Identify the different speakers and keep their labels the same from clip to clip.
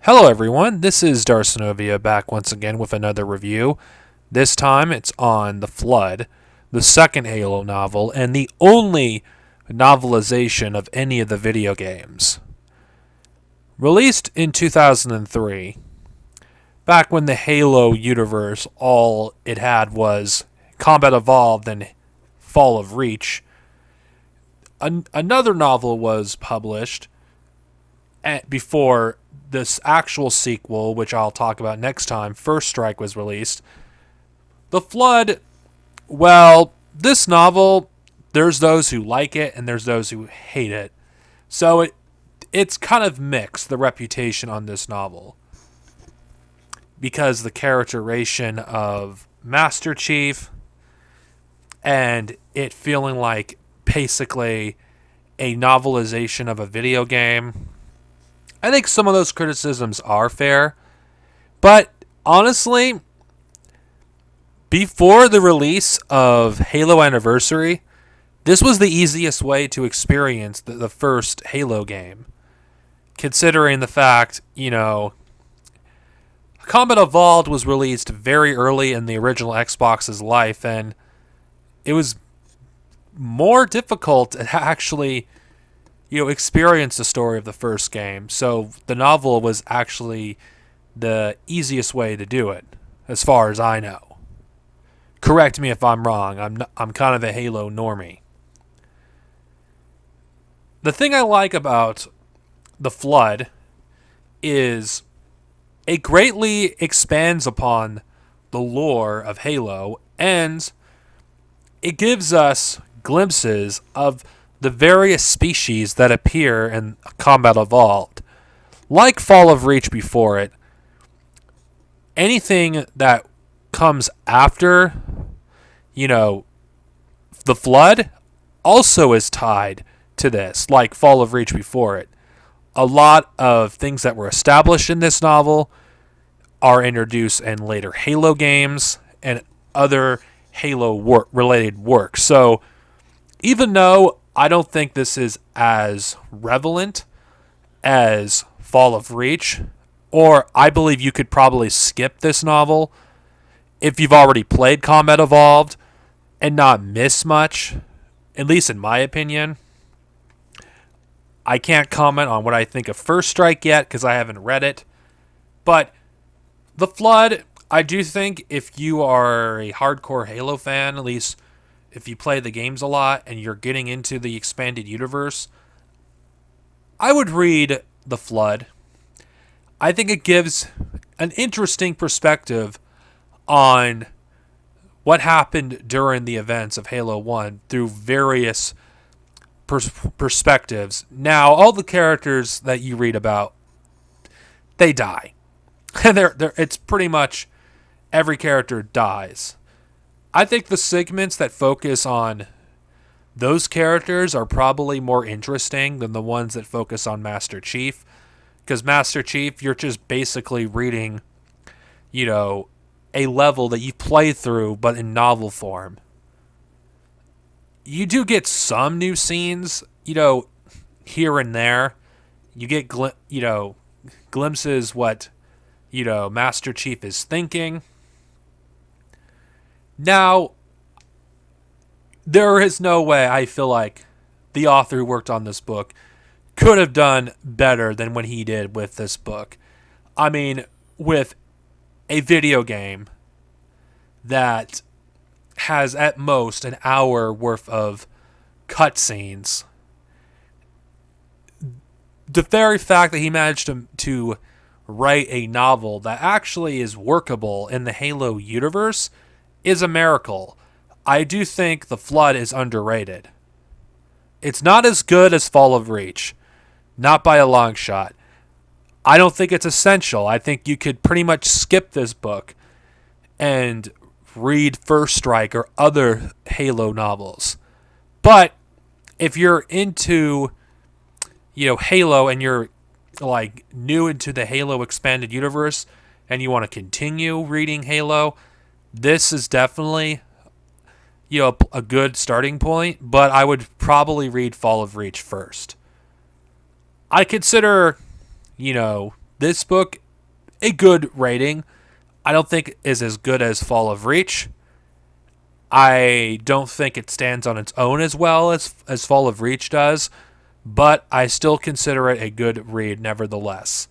Speaker 1: Hello, everyone. This is Darcinovia back once again with another review. This time it's on The Flood, the second Halo novel, and the only novelization of any of the video games. Released in 2003, back when the Halo universe all it had was Combat Evolved and Fall of Reach, another novel was published before this actual sequel, which I'll talk about next time, First Strike, was released. The Flood, well, this novel, there's those who like it and there's those who hate it. So it's kind of mixed, the reputation on this novel. Because the characterization of Master Chief and it feeling like basically a novelization of a video game. I think some of those criticisms are fair, but honestly, before the release of Halo Anniversary, this was the easiest way to experience the first Halo game. Considering the fact, Combat Evolved was released very early in the original Xbox's life, and it was more difficult to actually experience the story of the first game. So the novel was actually the easiest way to do it, as far as I know. Correct me if I'm wrong. I'm kind of a Halo normie. The thing I like about The Flood is it greatly expands upon the lore of Halo, and it gives us glimpses of the various species that appear in Combat Evolved. Like Fall of Reach before it, anything that comes after, the Flood also is tied to this, like Fall of Reach before it. A lot of things that were established in this novel are introduced in later Halo games and other Halo related works. So even though I don't think this is as relevant as Fall of Reach, or I believe you could probably skip this novel if you've already played Combat Evolved and not miss much, at least in my opinion. I can't comment on what I think of First Strike yet because I haven't read it, but The Flood, I do think if you are a hardcore Halo fan, at least if you play the games a lot and you're getting into the expanded universe, I would read The Flood. I think it gives an interesting perspective on what happened during the events of Halo 1 through various perspectives. Now, all the characters that you read about, they die. And it's pretty much every character dies. I think the segments that focus on those characters are probably more interesting than the ones that focus on Master Chief. Because Master Chief, you're just basically reading, a level that you play through, but in novel form. You do get some new scenes, here and there. You get, glimpses what, Master Chief is thinking. Now, there is no way I feel like the author who worked on this book could have done better than what he did with this book. I mean, with a video game that has at most an hour worth of cutscenes, the very fact that he managed to write a novel that actually is workable in the Halo universe is a miracle. I do think The Flood is underrated. It's not as good as Fall of Reach. Not by a long shot. I don't think it's essential. I think you could pretty much skip this book and read First Strike or other Halo novels. But if you're into, Halo and you're like new into the Halo expanded universe and you want to continue reading Halo, this is definitely a good starting point, but I would probably read Fall of Reach first. I consider, the this book, a good rating. I don't think is as good as Fall of Reach. I don't think it stands on its own as well as Fall of Reach does, but I still consider it a good read nevertheless.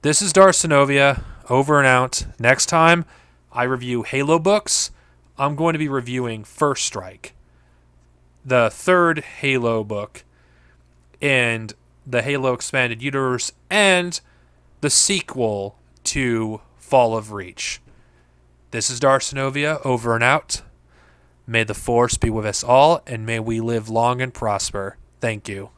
Speaker 1: This is Darcenovia, over and out. Next time I review Halo books, I'm going to be reviewing First Strike, the third Halo book, and the Halo Expanded Universe, and the sequel to Fall of Reach. This is Darcenovia, over and out. May the Force be with us all, and may we live long and prosper. Thank you.